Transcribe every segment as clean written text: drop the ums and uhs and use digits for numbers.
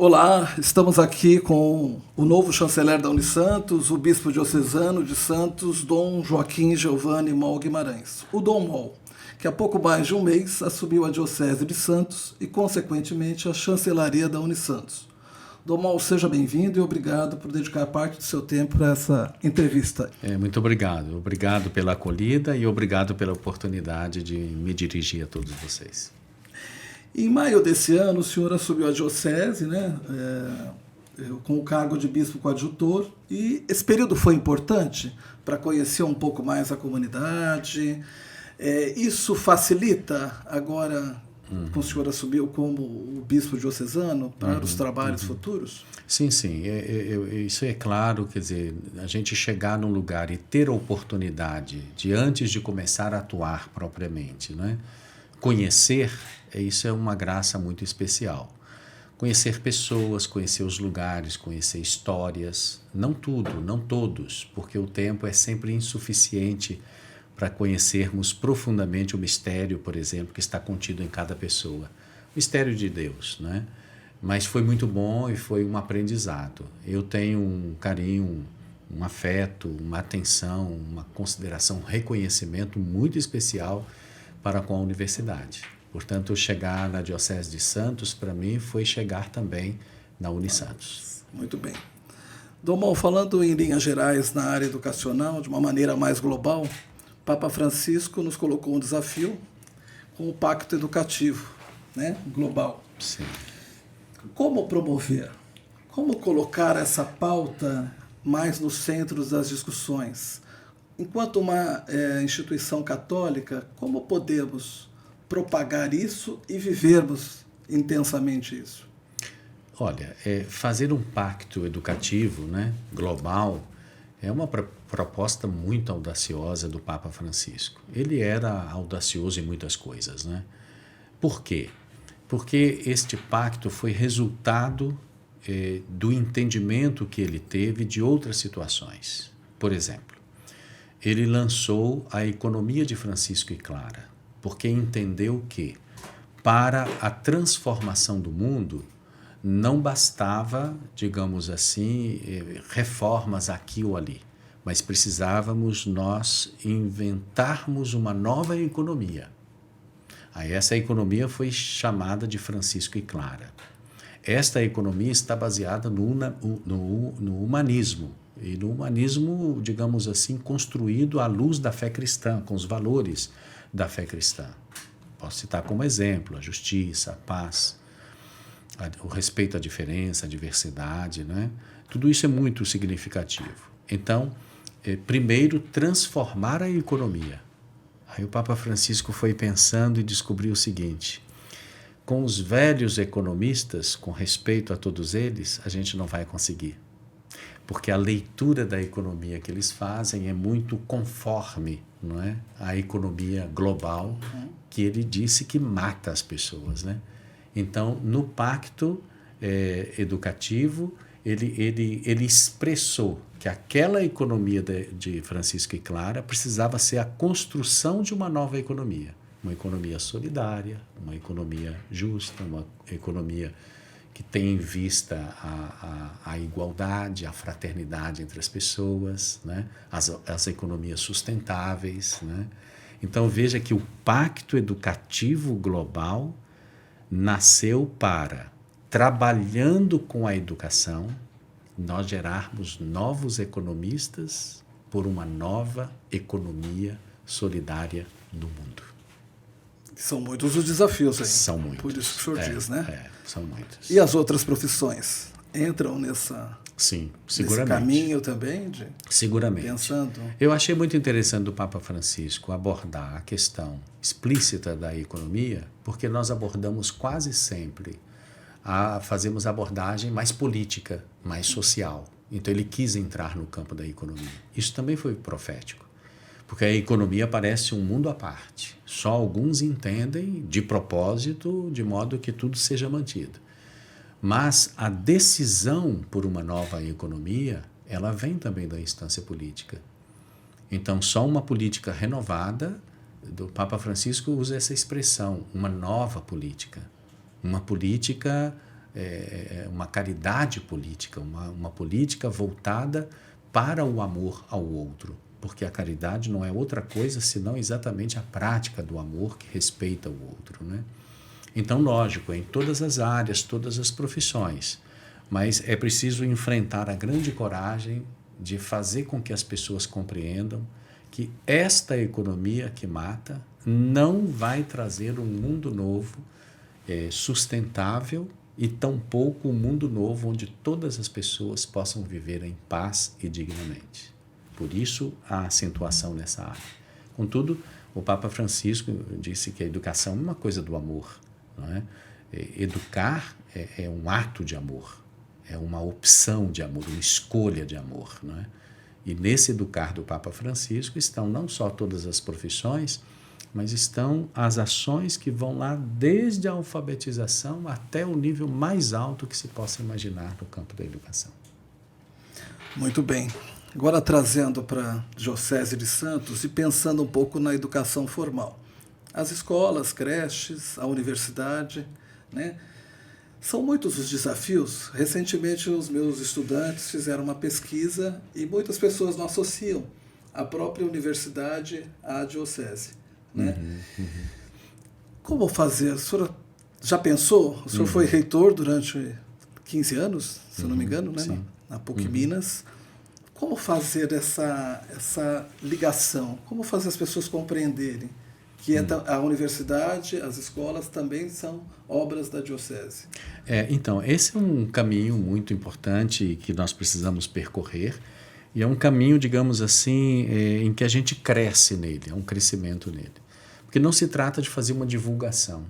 Olá, estamos aqui com o novo chanceler da Unisantos, o bispo diocesano de Santos, Dom Joaquim Geovanne Moll Guimarães, o Dom Moll, que há pouco mais de um mês assumiu a Diocese de Santos e, consequentemente, a chancelaria da Unisantos. Dom Moll, seja bem-vindo e obrigado por dedicar parte do seu tempo para essa entrevista. Muito obrigado. Obrigado pela acolhida e obrigado pela oportunidade de me dirigir a todos vocês. Em maio desse ano, o senhor assumiu a diocese, com o cargo de bispo coadjutor, e esse período foi importante para conhecer um pouco mais a comunidade. Isso facilita agora, que o senhor assumiu como o bispo diocesano, para os trabalhos futuros? Sim. Isso é claro, quer dizer, a gente chegar num lugar e ter a oportunidade de, antes de começar a atuar propriamente, né, conhecer, isso é uma graça muito especial. Conhecer pessoas, conhecer os lugares, conhecer histórias, não tudo, não todos, porque o tempo é sempre insuficiente para conhecermos profundamente o mistério, por exemplo, que está contido em cada pessoa. O mistério de Deus, né? Mas foi muito bom e foi um aprendizado. Eu tenho um carinho, um afeto, uma atenção, uma consideração, um reconhecimento muito especial para com a universidade. Portanto, chegar na Diocese de Santos, para mim, foi chegar também na Unisantos. Muito bem. Dom Moll, falando em linhas gerais na área educacional, de uma maneira mais global, Papa Francisco nos colocou um desafio com o Pacto Educativo, né, global. Sim. Como promover? Como colocar essa pauta mais no centro das discussões? Enquanto uma instituição católica, como podemos propagar isso e vivermos intensamente isso? Olha, fazer um pacto educativo, né, global, é uma proposta muito audaciosa do Papa Francisco. Ele era audacioso em muitas coisas, né? Por quê? Porque este pacto foi resultado do entendimento que ele teve de outras situações. Por exemplo, ele lançou a Economia de Francisco e Clara, porque entendeu que, para a transformação do mundo, não bastava, digamos assim, reformas aqui ou ali, mas precisávamos nós inventarmos uma nova economia. Aí essa economia foi chamada de Francisco e Clara. Esta economia está baseada no humanismo, e no humanismo, digamos assim, construído à luz da fé cristã, com os valores da fé cristã. Posso citar como exemplo a justiça, a paz, o respeito à diferença, à diversidade, né? Tudo isso é muito significativo. Então, primeiro, transformar a economia. Aí o Papa Francisco foi pensando e descobriu o seguinte: com os velhos economistas, com respeito a todos eles, a gente não vai conseguir. Porque a leitura da economia que eles fazem é muito conforme, não é, a economia global, que ele disse que mata as pessoas, né? Então, no pacto educativo, ele expressou que aquela economia de Francisco e Clara precisava ser a construção de uma nova economia. Uma economia solidária, uma economia justa, uma economia que tem em vista a igualdade, a fraternidade entre as pessoas, né? As economias sustentáveis, né? Então, veja que o Pacto Educativo Global nasceu para, trabalhando com a educação, nós gerarmos novos economistas por uma nova economia solidária no mundo. São muitos os desafios aí. São muitos. Por isso que o senhor diz, né? São muitos. E as outras profissões entram Sim, nesse seguramente. caminho também? Seguramente. Pensando. Eu achei muito interessante do Papa Francisco abordar a questão explícita da economia, porque nós abordamos quase sempre, fazemos abordagem mais política, mais social. Então ele quis entrar no campo da economia. Isso também foi profético, porque a economia parece um mundo à parte. Só alguns entendem de propósito, de modo que tudo seja mantido. Mas a decisão por uma nova economia, ela vem também da instância política. Então, só uma política renovada, do Papa Francisco usa essa expressão, uma nova política. Uma política uma caridade política, uma política voltada para o amor ao outro, porque a caridade não é outra coisa senão exatamente a prática do amor que respeita o outro, né? Então, lógico, em todas as áreas, todas as profissões, mas é preciso enfrentar a grande coragem de fazer com que as pessoas compreendam que esta economia que mata não vai trazer um mundo novo, sustentável, e tampouco um mundo novo onde todas as pessoas possam viver em paz e dignamente. Por isso, a acentuação nessa área. Contudo, o Papa Francisco disse que a educação é uma coisa do amor, não é? Educar é um ato de amor, é uma opção de amor, uma escolha de amor, não é? E nesse educar do Papa Francisco estão não só todas as profissões, mas estão as ações que vão lá desde a alfabetização até o nível mais alto que se possa imaginar no campo da educação. Muito bem. Agora trazendo para a Diocese de Santos e pensando um pouco na educação formal. As escolas, creches, a universidade, né? São muitos os desafios. Recentemente, os meus estudantes fizeram uma pesquisa e muitas pessoas não associam a própria universidade à diocese, né? Como fazer? O senhor já pensou? O senhor foi reitor durante 15 anos, se eu não me engano, né? Na PUC Minas. Como fazer essa ligação? Como fazer as pessoas compreenderem que a universidade, as escolas também são obras da diocese? Então, esse é um caminho muito importante que nós precisamos percorrer, e é um caminho, digamos assim, em que a gente cresce nele, é um crescimento nele. Porque não se trata de fazer uma divulgação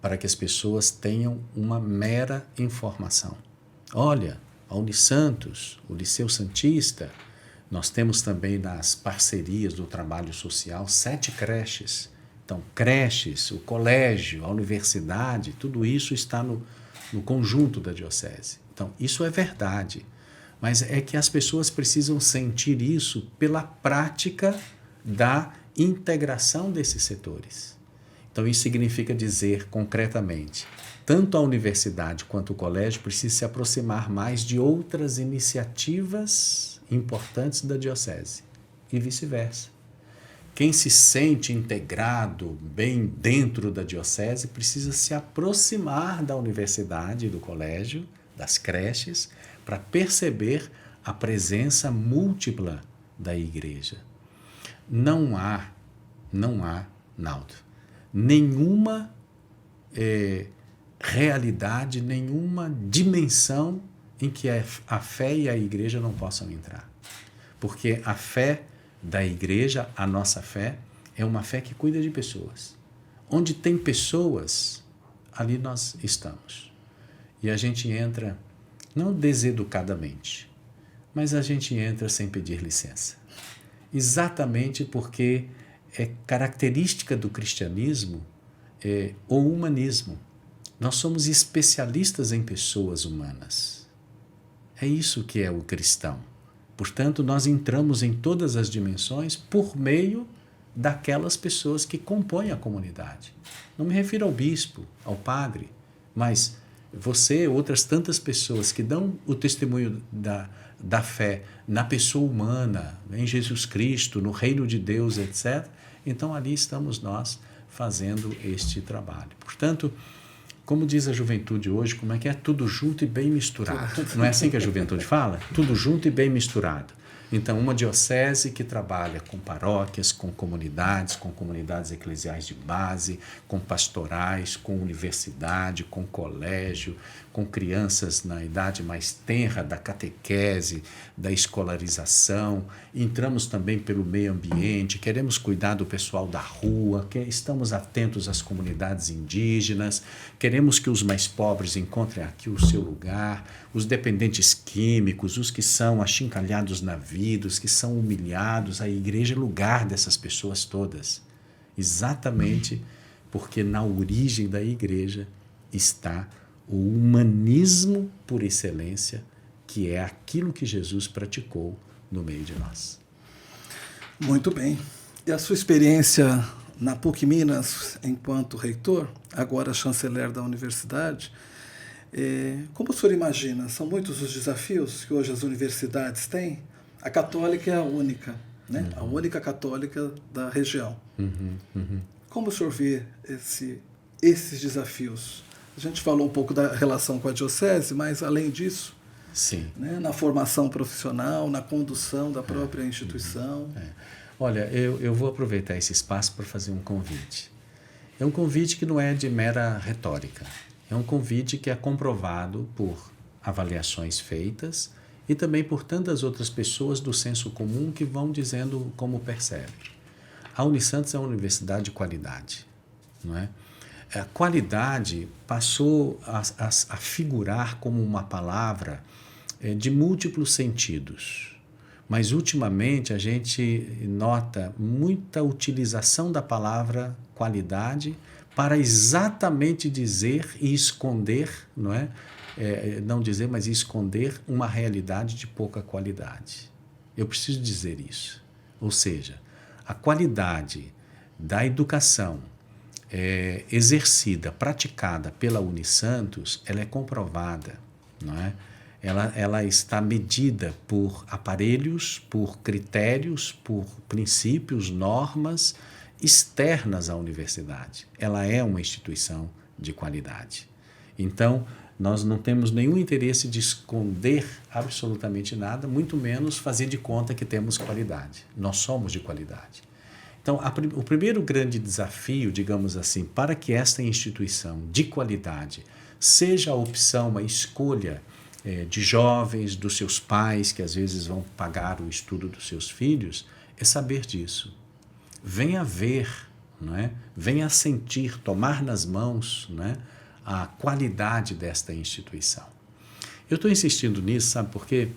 para que as pessoas tenham uma mera informação. Olha, a Unisantos, o Liceu Santista, nós temos também nas parcerias do trabalho social 7 creches. Então, creches, o colégio, a universidade, tudo isso está no conjunto da diocese. Então, isso é verdade, mas é que as pessoas precisam sentir isso pela prática da integração desses setores. Então, isso significa dizer concretamente, tanto a universidade quanto o colégio precisam se aproximar mais de outras iniciativas importantes da diocese e vice-versa. Quem se sente integrado bem dentro da diocese precisa se aproximar da universidade, do colégio, das creches, para perceber a presença múltipla da igreja. Não há, Naldo, nenhuma realidade, nenhuma dimensão em que a fé e a igreja não possam entrar. Porque a fé da igreja, a nossa fé, é uma fé que cuida de pessoas. Onde tem pessoas, ali nós estamos. E a gente entra, não deseducadamente, mas a gente entra sem pedir licença. Exatamente porque é característica do cristianismo o humanismo. Nós somos especialistas em pessoas humanas. É isso que é o cristão. Portanto, nós entramos em todas as dimensões por meio daquelas pessoas que compõem a comunidade. Não me refiro ao bispo, ao padre, mas você, outras tantas pessoas que dão o testemunho da fé na pessoa humana, em Jesus Cristo, no reino de Deus, etc. Então, ali estamos nós fazendo este trabalho. Portanto, como diz a juventude hoje, como é que é? Tudo junto e bem misturado. Não é assim que a juventude fala? Tudo junto e bem misturado. Então, uma diocese que trabalha com paróquias, com comunidades eclesiais de base, com pastorais, com universidade, com colégio, com crianças na idade mais tenra da catequese, da escolarização. Entramos também pelo meio ambiente, queremos cuidar do pessoal da rua, estamos atentos às comunidades indígenas, queremos que os mais pobres encontrem aqui o seu lugar, os dependentes químicos, os que são achincalhados na vida, os que são humilhados. A igreja é lugar dessas pessoas todas. Exatamente porque na origem da igreja está o humanismo por excelência, que é aquilo que Jesus praticou no meio de nós. Muito bem. E a sua experiência na PUC Minas, enquanto reitor, agora chanceler da universidade, Como o senhor imagina, são muitos os desafios que hoje as universidades têm? A católica é a única, né? A única católica da região. Como o senhor vê esses desafios? A gente falou um pouco da relação com a diocese, mas além disso, Sim. Né, na formação profissional, na condução da própria instituição. Olha, eu vou aproveitar esse espaço para fazer um convite. É um convite que não é de mera retórica. É um convite que é comprovado por avaliações feitas e também por tantas outras pessoas do senso comum que vão dizendo como percebem. A Unisantos é uma universidade de qualidade, não é? A qualidade passou a figurar como uma palavra de múltiplos sentidos, mas ultimamente a gente nota muita utilização da palavra qualidade para exatamente dizer e esconder, não é? Não dizer, mas esconder uma realidade de pouca qualidade. Eu preciso dizer isso. Ou seja, a qualidade da educação exercida, praticada pela Unisantos, ela é comprovada, não é? Ela está medida por aparelhos, por critérios, por princípios, normas externas à universidade. Ela é uma instituição de qualidade. Então, nós não temos nenhum interesse de esconder absolutamente nada, muito menos fazer de conta que temos qualidade. Nós somos de qualidade. Então, o primeiro grande desafio, digamos assim, para que esta instituição de qualidade seja a opção, a escolha de jovens, dos seus pais, que às vezes vão pagar o estudo dos seus filhos, é saber disso. Venha ver, não é? Venha sentir, tomar nas mãos, não é? A qualidade desta instituição. Eu estou insistindo nisso, sabe por quê?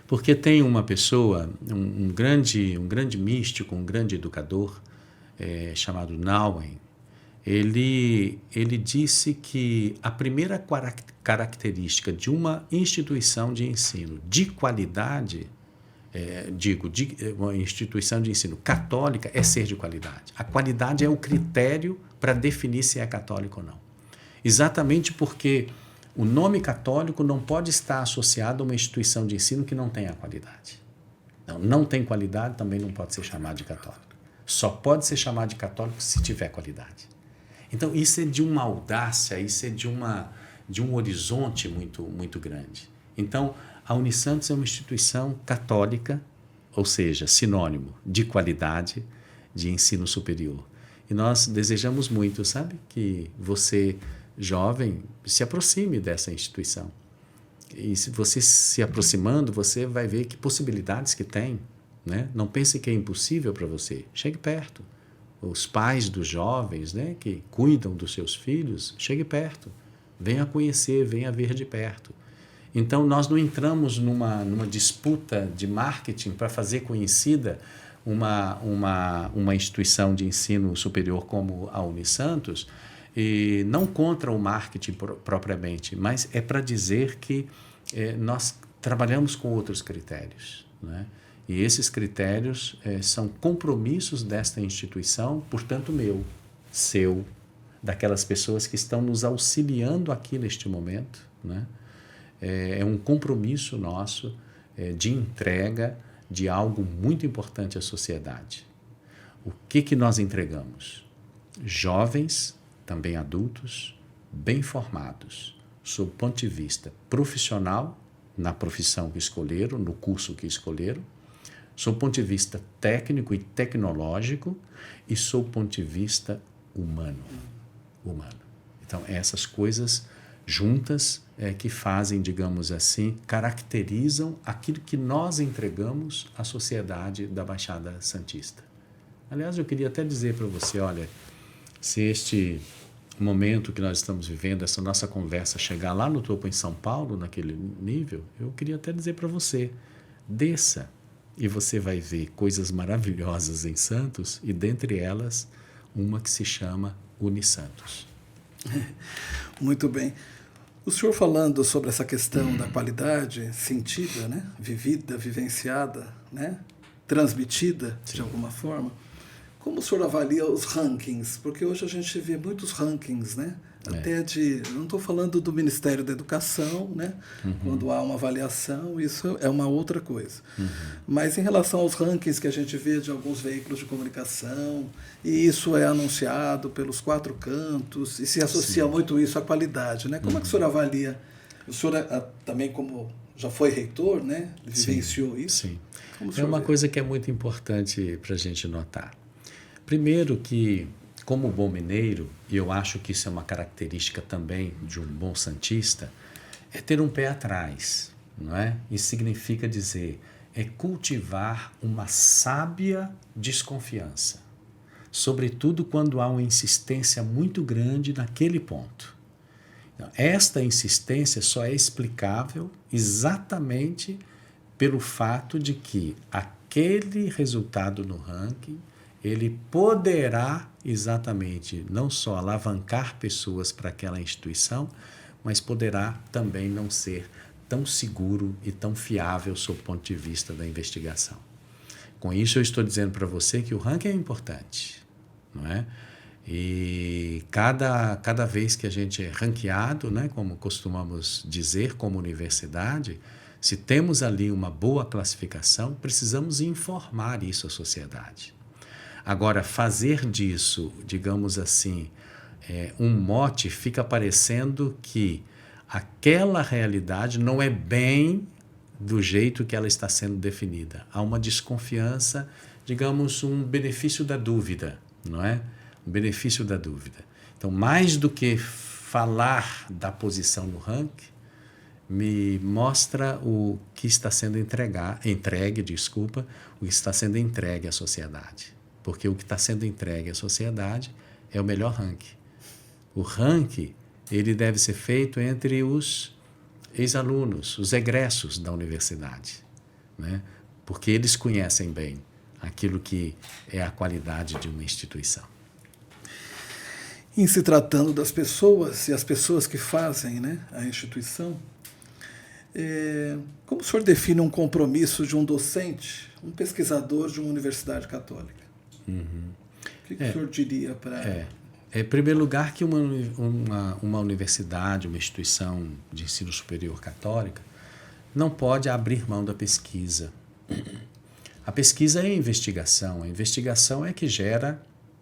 Porque tem uma pessoa, um grande místico, um grande educador, chamado Nouwen. Ele disse que a primeira característica de uma instituição de ensino de qualidade, uma instituição de ensino católica, é ser de qualidade. A qualidade é o critério para definir se é católico ou não. Exatamente porque o nome católico não pode estar associado a uma instituição de ensino que não tenha qualidade. Não tem qualidade, também não pode ser chamado de católico. Só pode ser chamado de católico se tiver qualidade. Então, isso é de uma audácia, isso é de um horizonte muito, muito grande. Então, a Unisantos é uma instituição católica, ou seja, sinônimo de qualidade de ensino superior. E nós desejamos muito, sabe, que você, jovem, se aproxime dessa instituição. E se você se aproximando, você vai ver que possibilidades que tem, né? Não pense que é impossível para você. Chegue perto. Os pais dos jovens, né, que cuidam dos seus filhos, chegue perto. Venha conhecer, venha ver de perto. Então, nós não entramos numa disputa de marketing para fazer conhecida uma instituição de ensino superior como a Unisantos, e não contra o marketing propriamente, mas é para dizer que nós trabalhamos com outros critérios, né? E esses critérios são compromissos desta instituição, portanto meu, seu, daquelas pessoas que estão nos auxiliando aqui neste momento, né? É um compromisso nosso de entrega de algo muito importante à sociedade. O que nós entregamos? Jovens, também adultos, bem formados, sob o ponto de vista profissional, na profissão que escolheram, no curso que escolheram, sob o ponto de vista técnico e tecnológico e sob o ponto de vista humano. Então, essas coisas juntas que fazem, digamos assim, caracterizam aquilo que nós entregamos à sociedade da Baixada Santista. Aliás, eu queria até dizer para você, olha, se este momento que nós estamos vivendo, essa nossa conversa chegar lá no topo em São Paulo, naquele nível, eu queria até dizer para você, desça e você vai ver coisas maravilhosas em Santos e dentre elas uma que se chama Unisantos. Muito bem. O senhor falando sobre essa questão da qualidade sentida, né? Vivida, vivenciada, né? Transmitida, sim, de alguma forma, como o senhor avalia os rankings? Porque hoje a gente vê muitos rankings, né? Até não estou falando do Ministério da Educação, né? Quando há uma avaliação, isso é uma outra coisa. Mas em relação aos rankings que a gente vê de alguns veículos de comunicação, e isso é anunciado pelos 4 cantos, e se associa muito isso à qualidade, né? Como é que o senhor avalia? O senhor também, como já foi reitor, né? Vivenciou isso? Sim. É uma coisa que é muito importante para a gente notar. Primeiro que, como bom mineiro, e eu acho que isso é uma característica também de um bom santista, é ter um pé atrás, não é? Isso significa dizer, é cultivar uma sábia desconfiança, sobretudo quando há uma insistência muito grande naquele ponto. Então, esta insistência só é explicável exatamente pelo fato de que aquele resultado no ranking ele poderá exatamente não só alavancar pessoas para aquela instituição, mas poderá também não ser tão seguro e tão fiável sob o ponto de vista da investigação. Com isso, eu estou dizendo para você que o ranking é importante, não é? E cada vez que a gente é ranqueado, né, como costumamos dizer como universidade, se temos ali uma boa classificação, precisamos informar isso à sociedade. Agora, fazer disso, digamos assim, um mote, fica parecendo que aquela realidade não é bem do jeito que ela está sendo definida. Há uma desconfiança, digamos, um benefício da dúvida, não é? Um benefício da dúvida. Então, mais do que falar da posição no ranking, me mostra o que está sendo o que está sendo entregue à sociedade. Porque o que está sendo entregue à sociedade é o melhor ranking. O ranking, ele deve ser feito entre os ex-alunos, os egressos da universidade, né? Porque eles conhecem bem aquilo que é a qualidade de uma instituição. Em se tratando das pessoas e as pessoas que fazem, né, a instituição, como o senhor define um compromisso de um docente, um pesquisador de uma universidade católica? O que o senhor diria para... Em primeiro lugar, que uma universidade, uma instituição de ensino superior católica, não pode abrir mão da pesquisa. A pesquisa é a investigação é que gera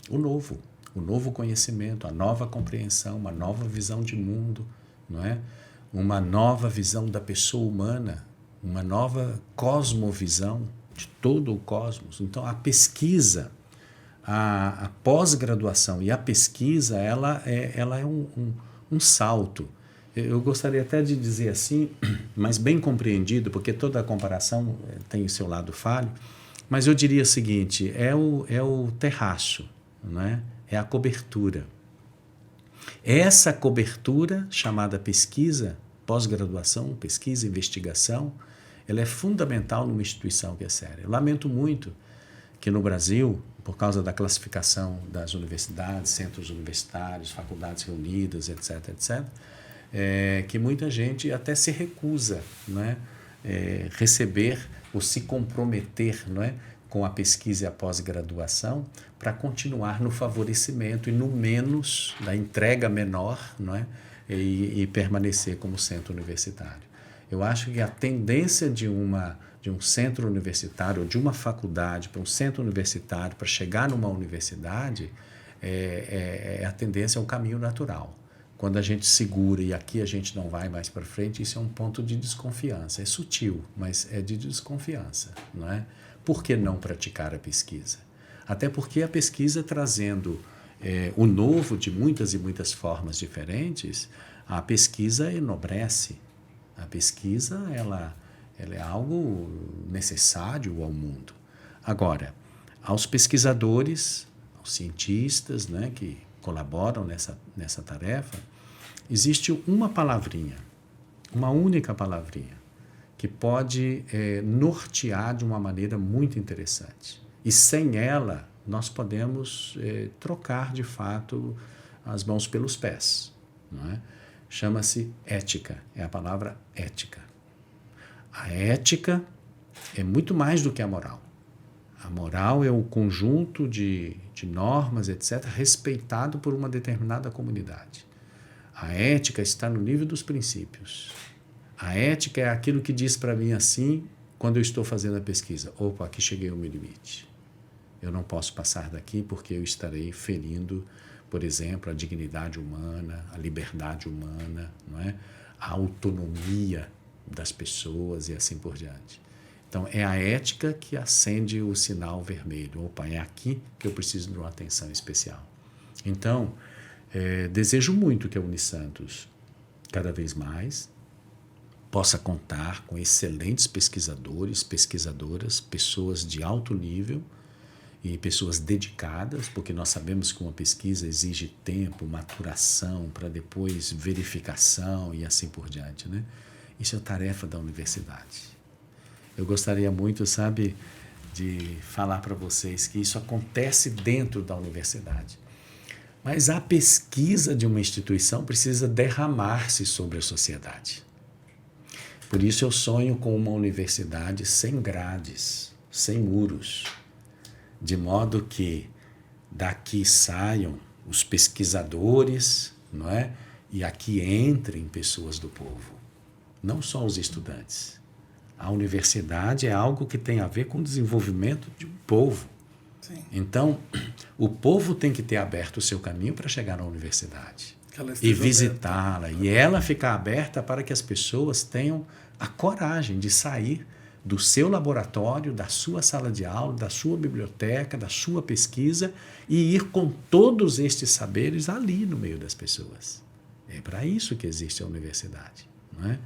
o novo conhecimento, a nova compreensão, uma nova visão de mundo, não é? Uma nova visão da pessoa humana, uma nova cosmovisão de todo o cosmos. Então, a pesquisa, a pós-graduação e a pesquisa, ela é um salto. Eu gostaria até de dizer assim, mas bem compreendido, porque toda a comparação tem o seu lado falho, mas eu diria o seguinte, é o terraço, não é? É a cobertura. Essa cobertura, chamada pesquisa, pós-graduação, pesquisa, investigação, ela é fundamental numa instituição que é séria. Eu lamento muito que no Brasil, por causa da classificação das universidades, centros universitários, faculdades reunidas, etc., que muita gente até se recusa, não é? Receber ou se comprometer, não é? Com a pesquisa e a pós-graduação para continuar no favorecimento e no menos, da entrega menor, não é? E permanecer como centro universitário. Eu acho que a tendência de um centro universitário, ou de uma faculdade para um centro universitário, para chegar numa universidade, a tendência é um caminho natural. Quando a gente segura e aqui a gente não vai mais para frente, isso é um ponto de desconfiança. É sutil, mas é de desconfiança, não é? Por que não praticar a pesquisa? Até porque a pesquisa, trazendo o novo de muitas e muitas formas diferentes, a pesquisa enobrece. A pesquisa ela é algo necessário ao mundo. Agora, aos pesquisadores, aos cientistas, né, que colaboram nessa tarefa, existe uma palavrinha, uma única palavrinha, que pode nortear de uma maneira muito interessante. E sem ela, nós podemos trocar, de fato, as mãos pelos pés, não é? Chama-se ética, é a palavra ética. A ética é muito mais do que a moral. A moral é o conjunto de normas, etc., respeitado por uma determinada comunidade. A ética está no nível dos princípios. A ética é aquilo que diz para mim assim, quando eu estou fazendo a pesquisa. Opa, aqui cheguei ao meu limite. Eu não posso passar daqui porque eu estarei ferindo, por exemplo, a dignidade humana, a liberdade humana, não é? A autonomia das pessoas e assim por diante. Então, é a ética que acende o sinal vermelho. Opa, é aqui que eu preciso de uma atenção especial. Então, desejo muito que a Unisantos, cada vez mais, possa contar com excelentes pesquisadores, pesquisadoras, pessoas de alto nível e pessoas dedicadas, porque nós sabemos que uma pesquisa exige tempo, maturação, para depois verificação e assim por diante, né? Isso é tarefa da universidade. Eu gostaria muito, sabe, de falar para vocês que isso acontece dentro da universidade. Mas a pesquisa de uma instituição precisa derramar-se sobre a sociedade. Por isso eu sonho com uma universidade sem grades, sem muros, de modo que daqui saiam os pesquisadores, não é? E aqui entrem pessoas do povo, não só os estudantes. A universidade é algo que tem a ver com o desenvolvimento de um povo. Sim. Então, o povo tem que ter aberto o seu caminho para chegar na universidade e visitá-la, e ela ficar aberta para que as pessoas tenham a coragem de sair do seu laboratório, da sua sala de aula, da sua biblioteca, da sua pesquisa e ir com todos estes saberes ali no meio das pessoas. É para isso que existe a universidade, não é?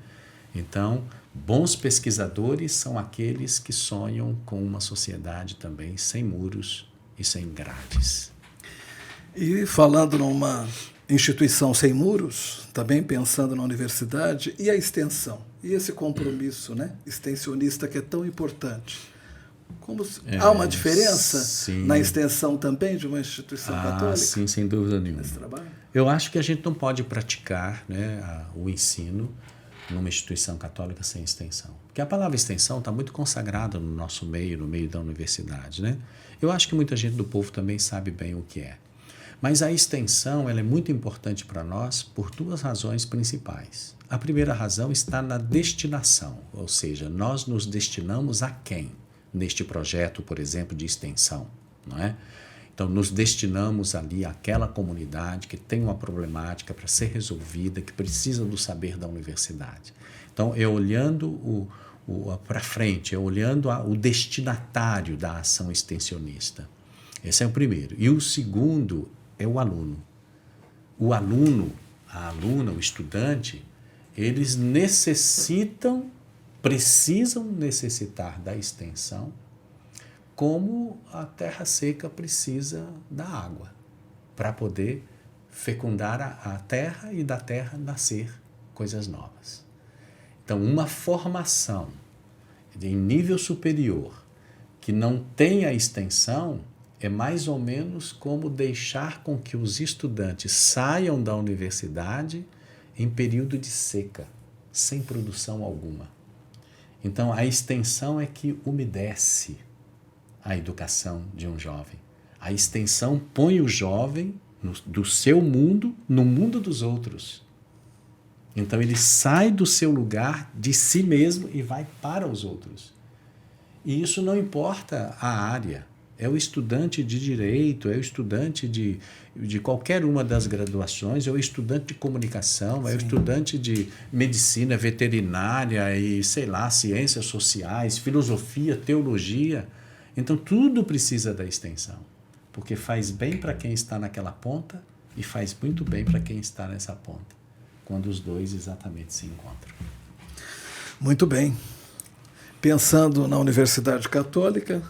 Então, bons pesquisadores são aqueles que sonham com uma sociedade também sem muros e sem grades. E falando numa instituição sem muros, também pensando na universidade, e a extensão? E esse compromisso, né, extensionista que é tão importante? Há uma diferença na extensão também de uma instituição católica? Sim, sem dúvida nenhuma. Nesse trabalho? Eu acho que a gente não pode praticar, né, o ensino numa instituição católica sem extensão. Porque a palavra extensão está muito consagrada no nosso meio, no meio da universidade, né? Eu acho que muita gente do povo também sabe bem o que é. Mas a extensão ela é muito importante para nós por duas razões principais. A primeira razão está na destinação, ou seja, nós nos destinamos a quem? Neste projeto, por exemplo, de extensão, não é? Então, nos destinamos ali àquela comunidade que tem uma problemática para ser resolvida, que precisa do saber da universidade. Então, é olhando para frente, é olhando o destinatário da ação extensionista. Esse é o primeiro. E o segundo é o aluno. O aluno, a aluna, o estudante, eles precisam necessitar da extensão, como a terra seca precisa da água, para poder fecundar a terra e da terra nascer coisas novas. Então, uma formação em nível superior que não tenha extensão é mais ou menos como deixar com que os estudantes saiam da universidade em período de seca, sem produção alguma. Então, a extensão é que umedece a educação de um jovem. A extensão põe o jovem do seu mundo no mundo dos outros. Então ele sai do seu lugar, de si mesmo, e vai para os outros. E isso não importa a área. É o estudante de direito, é o estudante de qualquer uma das graduações, é o estudante de comunicação, é o estudante de medicina veterinária e, sei lá, ciências sociais, filosofia, teologia. Então, tudo precisa da extensão, porque faz bem para quem está naquela ponta e faz muito bem para quem está nessa ponta, quando os dois exatamente se encontram. Muito bem. Pensando na Universidade Católica,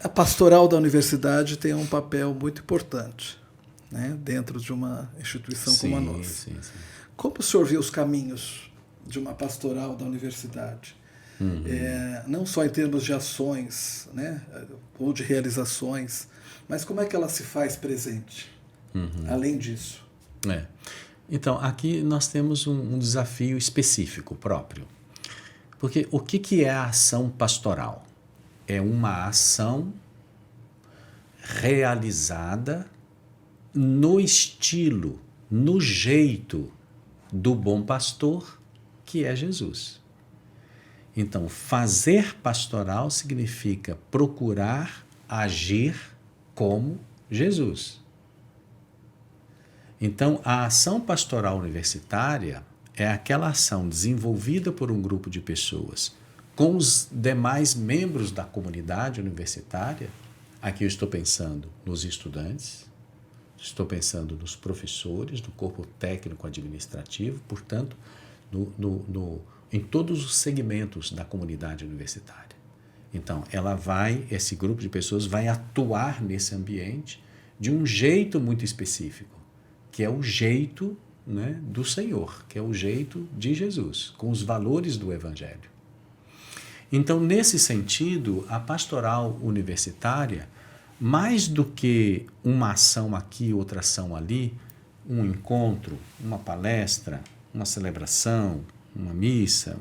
a pastoral da universidade tem um papel muito importante, né, dentro de uma instituição como a nossa. Sim. Como o senhor vê os caminhos de uma pastoral da universidade? Não só em termos de ações, né, ou de realizações, mas como é que ela se faz presente, além disso? Então, aqui nós temos um desafio específico próprio. Porque o que é a ação pastoral? É uma ação realizada no estilo no jeito do bom pastor, que é Jesus. Então, fazer pastoral significa procurar agir como Jesus. Então, a ação pastoral universitária é aquela ação desenvolvida por um grupo de pessoas com os demais membros da comunidade universitária. Aqui eu estou pensando nos estudantes, estou pensando nos professores, no corpo técnico administrativo, portanto, em todos os segmentos da comunidade universitária. Então, esse grupo de pessoas vai atuar nesse ambiente de um jeito muito específico, que é o jeito, né, do Senhor, que é o jeito de Jesus, com os valores do Evangelho. Então, nesse sentido, a pastoral universitária, mais do que uma ação aqui, outra ação ali, um encontro, uma palestra, uma celebração, uma missa,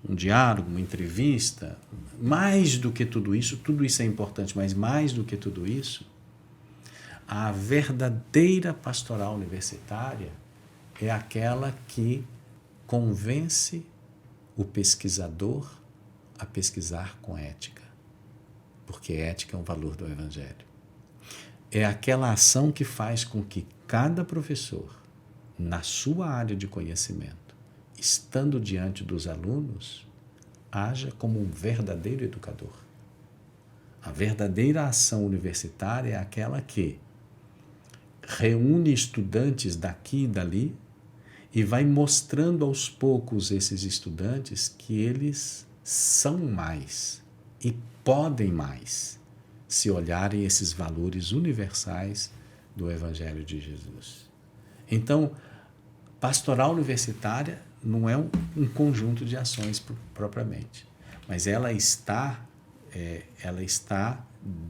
um diálogo, uma entrevista, mais do que tudo isso é importante, mas mais do que tudo isso, a verdadeira pastoral universitária é aquela que convence o pesquisador a pesquisar com ética, porque ética é um valor do Evangelho. É aquela ação que faz com que cada professor, na sua área de conhecimento, estando diante dos alunos, haja como um verdadeiro educador. A verdadeira ação universitária é aquela que reúne estudantes daqui e dali e vai mostrando aos poucos esses estudantes que eles são mais e podem mais se olharem esses valores universais do Evangelho de Jesus. Então, pastoral universitária não é um conjunto de ações propriamente, mas ela está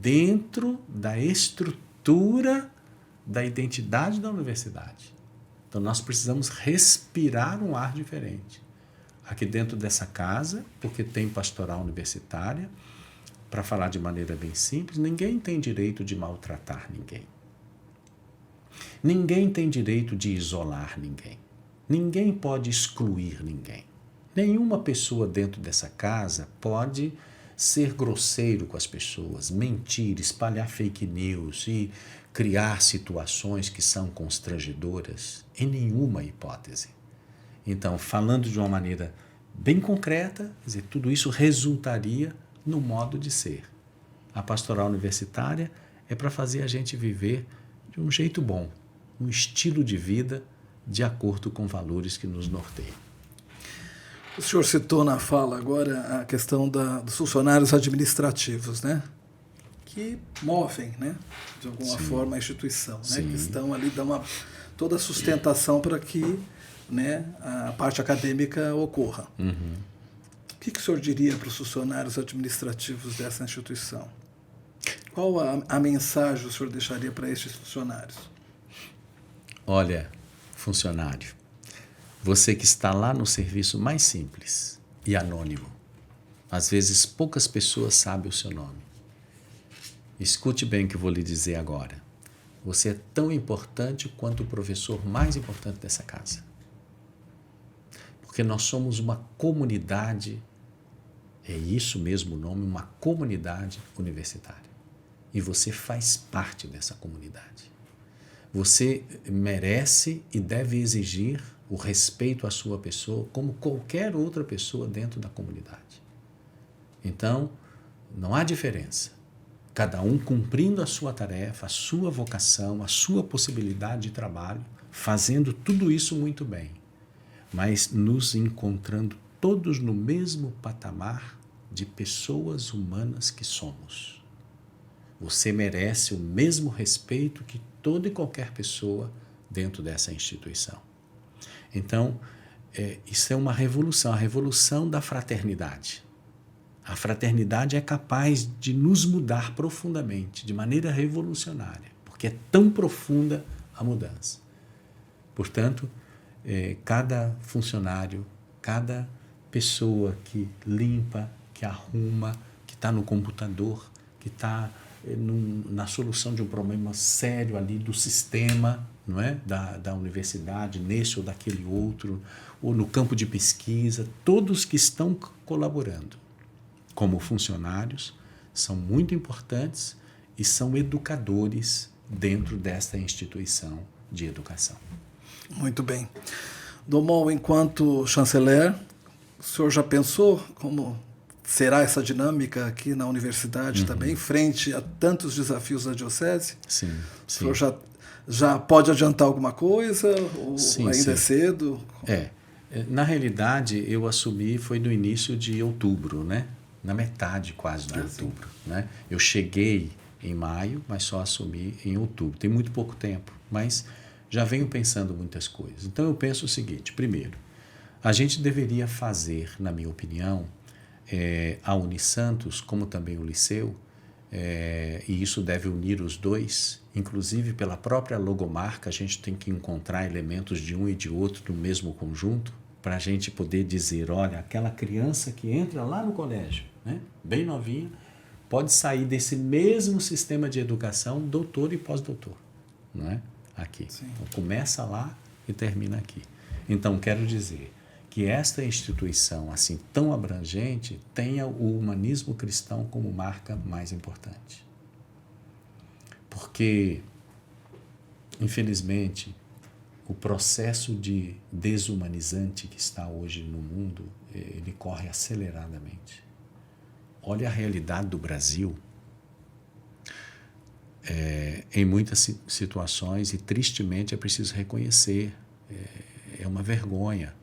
dentro da estrutura da identidade da universidade. Então, nós precisamos respirar um ar diferente aqui dentro dessa casa, porque tem pastoral universitária. Para falar de maneira bem simples, ninguém tem direito de maltratar ninguém. Ninguém tem direito de isolar ninguém. Ninguém pode excluir ninguém. Nenhuma pessoa dentro dessa casa pode ser grosseiro com as pessoas, mentir, espalhar fake news e criar situações que são constrangedoras, em nenhuma hipótese. Então, falando de uma maneira bem concreta, quer dizer, tudo isso resultaria no modo de ser. A pastoral universitária é para fazer a gente viver de um jeito bom, um estilo de vida de acordo com valores que nos norteiam. O senhor citou na fala agora a questão dos funcionários administrativos, né? Que movem, né, de alguma forma a instituição, né? Que estão ali, dão toda a sustentação para que, né, a parte acadêmica ocorra. Uhum. O que o senhor diria para os funcionários administrativos dessa instituição? Qual a mensagem o senhor deixaria para estes funcionários? Olha, funcionário, você que está lá no serviço mais simples e anônimo, às vezes poucas pessoas sabem o seu nome. Escute bem o que eu vou lhe dizer agora. Você é tão importante quanto o professor mais importante dessa casa. Porque nós somos uma comunidade, é isso mesmo o nome, uma comunidade universitária. E você faz parte dessa comunidade. Você merece e deve exigir o respeito à sua pessoa como qualquer outra pessoa dentro da comunidade. Então, não há diferença. Cada um cumprindo a sua tarefa, a sua vocação, a sua possibilidade de trabalho, fazendo tudo isso muito bem, mas nos encontrando todos no mesmo patamar de pessoas humanas que somos. Você merece o mesmo respeito que toda e qualquer pessoa dentro dessa instituição. Então, isso é uma revolução, a revolução da fraternidade. A fraternidade é capaz de nos mudar profundamente, de maneira revolucionária, porque é tão profunda a mudança. Portanto, cada funcionário, cada pessoa que limpa, que arruma, que está no computador, que está na solução de um problema sério ali do sistema, não é? da universidade, nesse ou daquele outro, ou no campo de pesquisa, todos que estão colaborando como funcionários são muito importantes e são educadores dentro desta instituição de educação. Muito bem. Dom Moll, enquanto chanceler, o senhor já pensou como será essa dinâmica aqui na universidade também, frente a tantos desafios da diocese? Sim, O senhor já pode adiantar alguma coisa ou sim, ainda é cedo? Na realidade, eu assumi foi no início de outubro, né? Na metade quase de outubro. Né? Eu cheguei em maio, mas só assumi em outubro. Tem muito pouco tempo, mas já venho pensando muitas coisas. Então eu penso o seguinte: primeiro, a gente deveria fazer, na minha opinião, a Unisantos, como também o Liceu, e isso deve unir os dois, inclusive pela própria logomarca, a gente tem que encontrar elementos de um e de outro no mesmo conjunto, para a gente poder dizer, olha, aquela criança que entra lá no colégio, né, bem novinha, pode sair desse mesmo sistema de educação, doutor e pós-doutor, não é? Aqui. Então, começa lá e termina aqui. Então, quero dizer que esta instituição, assim, tão abrangente, tenha o humanismo cristão como marca mais importante. Porque, infelizmente, o processo de desumanizante que está hoje no mundo, ele corre aceleradamente. Olha a realidade do Brasil, em muitas situações, e tristemente é preciso reconhecer, é uma vergonha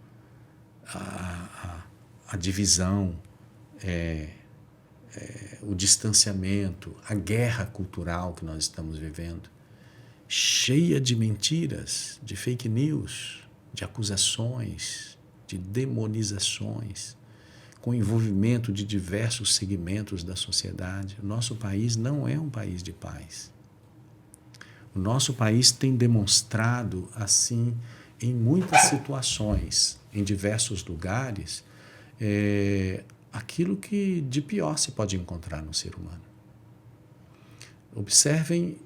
a divisão, o distanciamento, a guerra cultural que nós estamos vivendo, cheia de mentiras, de fake news, de acusações, de demonizações, com envolvimento de diversos segmentos da sociedade. O nosso país não é um país de paz. O nosso país tem demonstrado, assim, em muitas situações, em diversos lugares, aquilo que de pior se pode encontrar no ser humano. Observem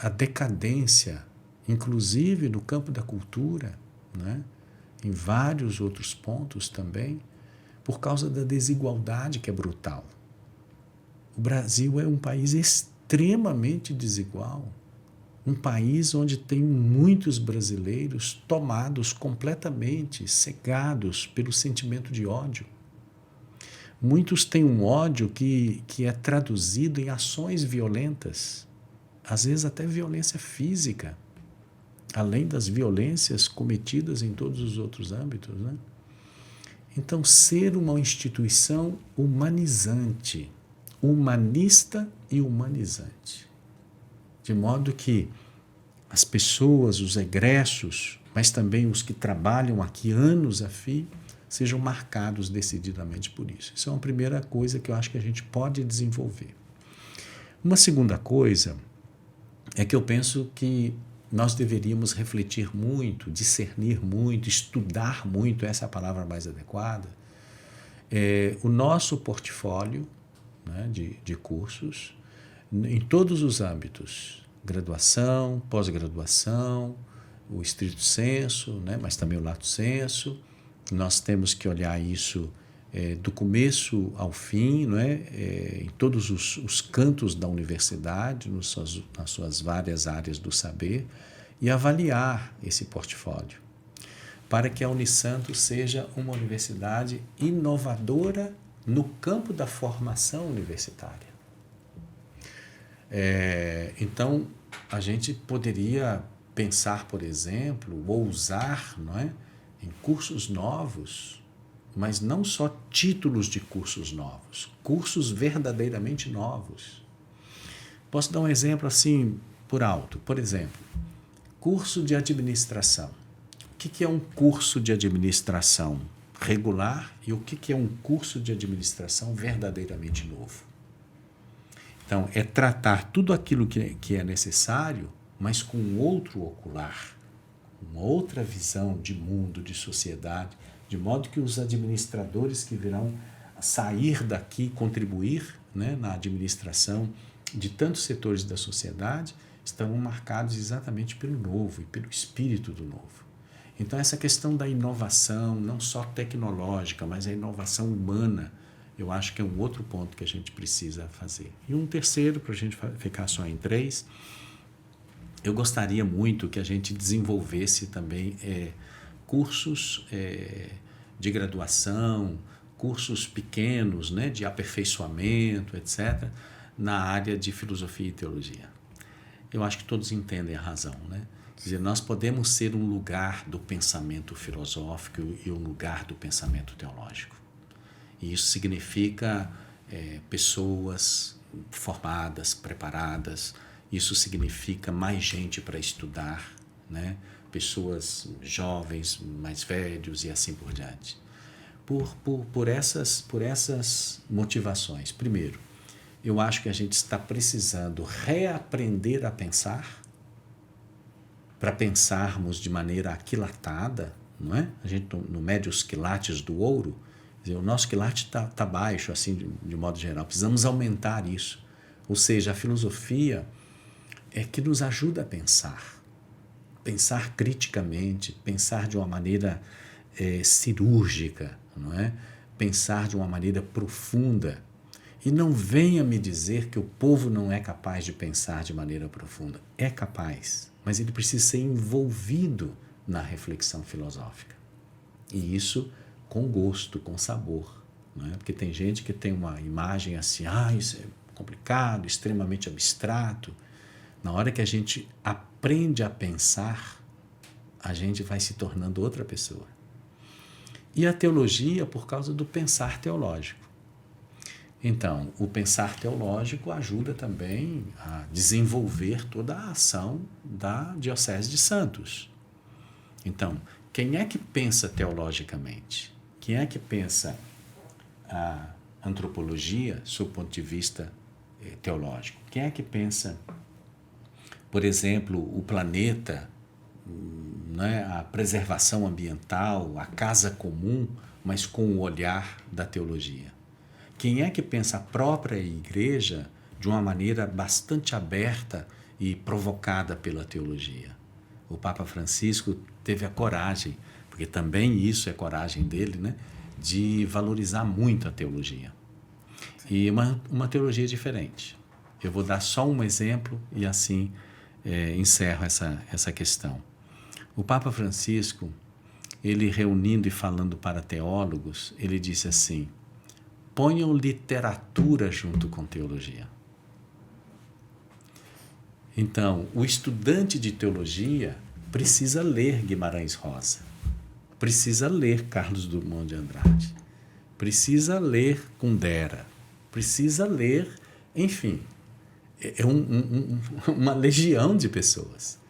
a decadência, inclusive no campo da cultura, né? Em vários outros pontos também, por causa da desigualdade que é brutal. O Brasil é um país extremamente desigual, um país onde tem muitos brasileiros tomados completamente, cegados pelo sentimento de ódio. Muitos têm um ódio que é traduzido em ações violentas, às vezes até violência física, além das violências cometidas em todos os outros âmbitos, né? Então, ser uma instituição humanizante, humanista e humanizante, de modo que as pessoas, os egressos, mas também os que trabalham aqui anos a fio, sejam marcados decididamente por isso. Isso é uma primeira coisa que eu acho que a gente pode desenvolver. Uma segunda coisa é que eu penso que nós deveríamos refletir muito, discernir muito, estudar muito, essa é a palavra mais adequada, o nosso portfólio, né, de cursos, em todos os âmbitos, graduação, pós-graduação, o estrito sensu, né, mas também o lato sensu. Nós temos que olhar isso do começo ao fim, não é? Em todos os cantos da universidade, nas suas várias áreas do saber, e avaliar esse portfólio, para que a Unisantos seja uma universidade inovadora no campo da formação universitária. Então, a gente poderia pensar, por exemplo, ousar, não é, em cursos novos, mas não só títulos de cursos novos, cursos verdadeiramente novos. Posso dar um exemplo assim por alto. Por exemplo, curso de administração. O que é um curso de administração regular e o que é um curso de administração verdadeiramente novo? Então, é tratar tudo aquilo que é necessário, mas com um outro ocular, uma outra visão de mundo, de sociedade, de modo que os administradores que virão sair daqui, contribuir, né, na administração de tantos setores da sociedade, estão marcados exatamente pelo novo e pelo espírito do novo. Então, essa questão da inovação, não só tecnológica, mas a inovação humana, eu acho que é um outro ponto que a gente precisa fazer. E um terceiro, para a gente ficar só em 3, eu gostaria muito que a gente desenvolvesse também cursos de graduação, cursos pequenos, né, de aperfeiçoamento, etc., na área de filosofia e teologia. Eu acho que todos entendem a razão, né? Quer dizer, nós podemos ser um lugar do pensamento filosófico e um lugar do pensamento teológico. E isso significa pessoas formadas, preparadas, isso significa mais gente para estudar, né? Pessoas jovens, mais velhos e assim por diante. Por essas motivações. Primeiro, eu acho que a gente está precisando reaprender a pensar, para pensarmos de maneira aquilatada, não é? A gente não mede os quilates do ouro, quer dizer, o nosso quilate está baixo, assim, de modo geral. Precisamos aumentar isso. Ou seja, a filosofia é que nos ajuda a pensar criticamente, pensar de uma maneira cirúrgica, não é? Pensar de uma maneira profunda. E não venha me dizer que o povo não é capaz de pensar de maneira profunda. É capaz, mas ele precisa ser envolvido na reflexão filosófica. E isso com gosto, com sabor. Não é? Porque tem gente que tem uma imagem assim, isso é complicado, extremamente abstrato. Na hora que a gente aprende a pensar, a gente vai se tornando outra pessoa. E a teologia por causa do pensar teológico. Então, o pensar teológico ajuda também a desenvolver toda a ação da Diocese de Santos. Então, quem é que pensa teologicamente? Quem é que pensa a antropologia sob o ponto de vista teológico? Quem é que pensa, por exemplo, o planeta, né, a preservação ambiental, a casa comum, mas com o olhar da teologia? Quem é que pensa a própria igreja de uma maneira bastante aberta e provocada pela teologia? O Papa Francisco teve a coragem, porque também isso é coragem dele, né, de valorizar muito a teologia. E uma teologia diferente. Eu vou dar só um exemplo e assim encerro essa questão. O Papa Francisco, ele reunindo e falando para teólogos, ele disse assim: ponham literatura junto com teologia. Então, o estudante de teologia precisa ler Guimarães Rosa, precisa ler Carlos Drummond de Andrade, precisa ler Kundera, precisa ler, enfim, uma legião de pessoas.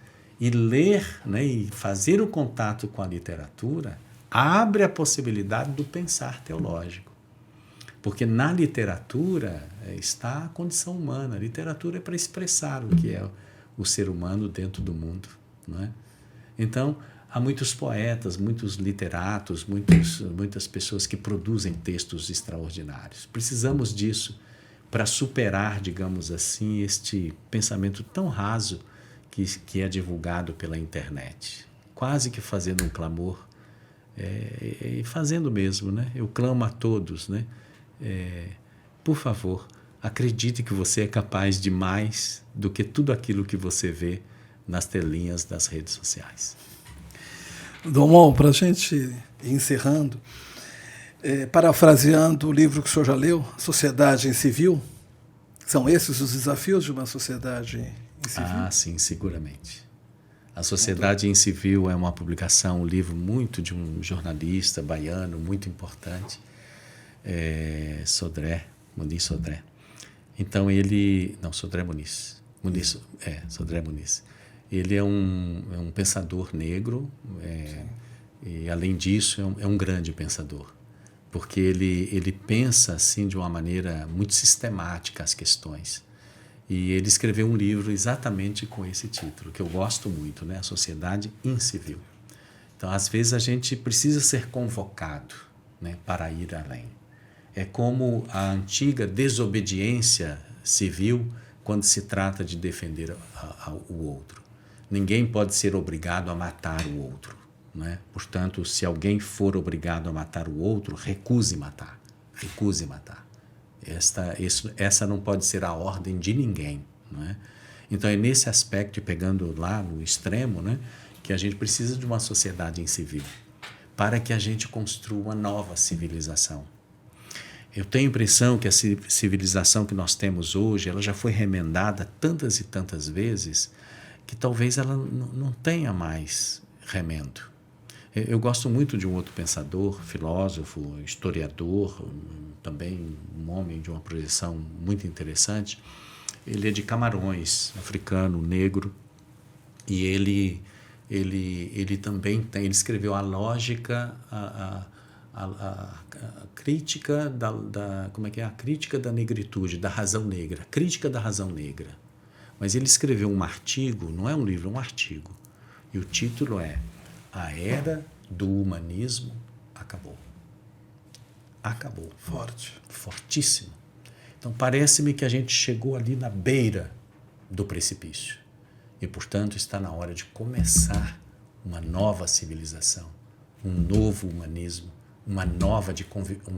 E ler, né, e fazer o contato com a literatura abre a possibilidade do pensar teológico. Porque na literatura está a condição humana. A literatura é para expressar o que é o ser humano dentro do mundo. Não é? Então, há muitos poetas, muitos literatos, muitas pessoas que produzem textos extraordinários. Precisamos disso para superar, digamos assim, este pensamento tão raso que é divulgado pela internet. Quase que fazendo um clamor, e fazendo mesmo, né? Eu clamo a todos, né? Por favor, acredite que você é capaz de mais do que tudo aquilo que você vê nas telinhas das redes sociais. Drummond, para a gente ir encerrando, parafraseando o livro que o senhor já leu, Sociedade em Civil, são esses os desafios de uma sociedade em civil? Ah, sim, seguramente. A Sociedade em Civil é uma publicação, um livro muito de um jornalista baiano, muito importante, Muniz Sodré. Então Sodré Muniz. Sodré Muniz. Ele é um pensador negro, e além disso é um grande pensador, porque ele pensa assim de uma maneira muito sistemática as questões. E ele escreveu um livro exatamente com esse título, que eu gosto muito, né? A Sociedade em Civil. Então, às vezes, a gente precisa ser convocado, né, para ir além. É como a antiga desobediência civil quando se trata de defender o outro. Ninguém pode ser obrigado a matar o outro, né? Portanto, se alguém for obrigado a matar o outro, recuse matar. Recuse matar. Essa não pode ser a ordem de ninguém, não é? Então, é nesse aspecto, pegando lá no extremo, né, que a gente precisa de uma sociedade incivil para que a gente construa uma nova civilização. Eu tenho a impressão que a civilização que nós temos hoje, ela já foi remendada tantas e tantas vezes que talvez ela não tenha mais remendo. Eu gosto muito de um outro pensador, filósofo, historiador, também um homem de uma projeção muito interessante. Ele é de Camarões, africano, negro, e ele também tem, ele escreveu a lógica, a crítica como é que é? A crítica da negritude, da razão negra, crítica da razão negra. Mas ele escreveu um artigo, não é um livro, é um artigo, e o título é A Era do Humanismo Acabou. Acabou. Forte. Fortíssimo. Então, parece-me que a gente chegou ali na beira do precipício. E, portanto, está na hora de começar uma nova civilização, um novo humanismo, uma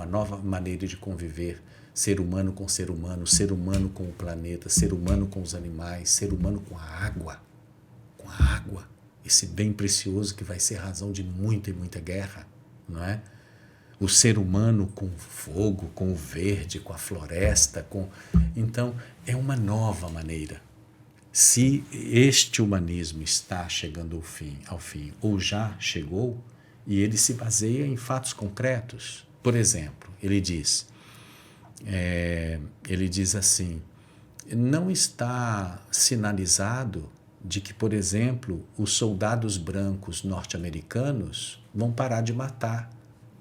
nova maneira de conviver, ser humano com ser humano com o planeta, ser humano com os animais, ser humano com a água, esse bem precioso que vai ser razão de muita e muita guerra, não é? O ser humano com o fogo, com o verde, com a floresta, então é uma nova maneira. Se este humanismo está chegando ao fim ou já chegou, e ele se baseia em fatos concretos. Por exemplo, ele diz assim, não está sinalizado de que, por exemplo, os soldados brancos norte-americanos vão parar de matar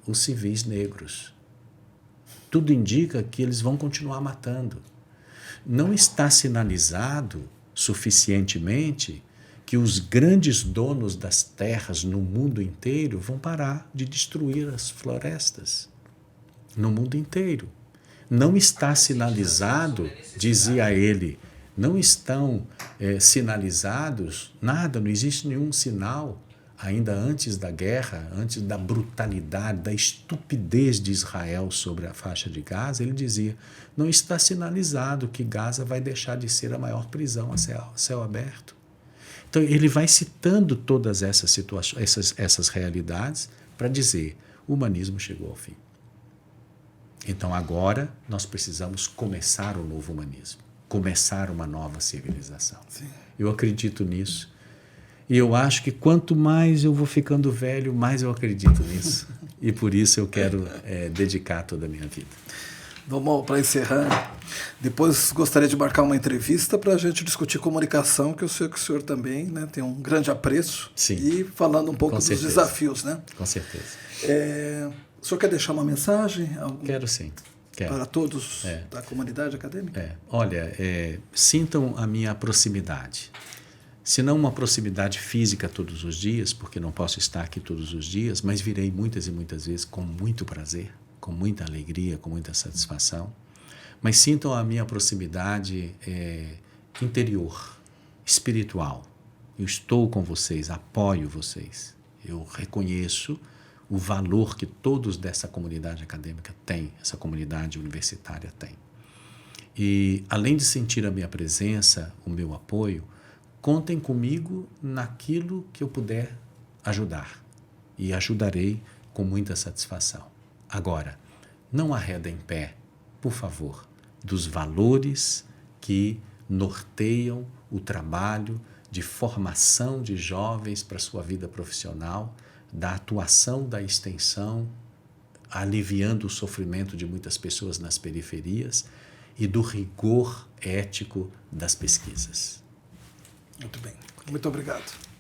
os civis negros. Tudo indica que eles vão continuar matando. Não está sinalizado suficientemente que os grandes donos das terras no mundo inteiro vão parar de destruir as florestas no mundo inteiro. Não está sinalizado, dizia ele, não estão sinalizados nada, não existe nenhum sinal, ainda antes da guerra, antes da brutalidade, da estupidez de Israel sobre a faixa de Gaza, ele dizia, não está sinalizado que Gaza vai deixar de ser a maior prisão a céu aberto. Então, ele vai citando todas essas situações, essas realidades, para dizer, o humanismo chegou ao fim. Então, agora, nós precisamos começar um novo humanismo, começar uma nova civilização. Sim. Eu acredito nisso. E eu acho que quanto mais eu vou ficando velho, mais eu acredito nisso. E por isso eu quero dedicar toda a minha vida. Vamos para encerrar. Depois gostaria de marcar uma entrevista para a gente discutir comunicação, que eu sei que o senhor também, né, tem um grande apreço. Sim. E falando um pouco dos desafios, né? Com certeza. O senhor quer deixar uma mensagem? Quero sim. Quero. Para todos da comunidade acadêmica? Olha, sintam a minha proximidade. Se não uma proximidade física todos os dias, porque não posso estar aqui todos os dias, mas virei muitas e muitas vezes com muito prazer, com muita alegria, com muita satisfação. Mas sintam a minha proximidade interior, espiritual. Eu estou com vocês, apoio vocês. Eu reconheço o valor que todos dessa comunidade acadêmica têm, essa comunidade universitária tem. E, além de sentir a minha presença, o meu apoio, contem comigo naquilo que eu puder ajudar. E ajudarei com muita satisfação. Agora, não arredem pé, por favor, dos valores que norteiam o trabalho de formação de jovens para a sua vida profissional, da atuação da extensão, aliviando o sofrimento de muitas pessoas nas periferias e do rigor ético das pesquisas. Muito bem. Muito obrigado.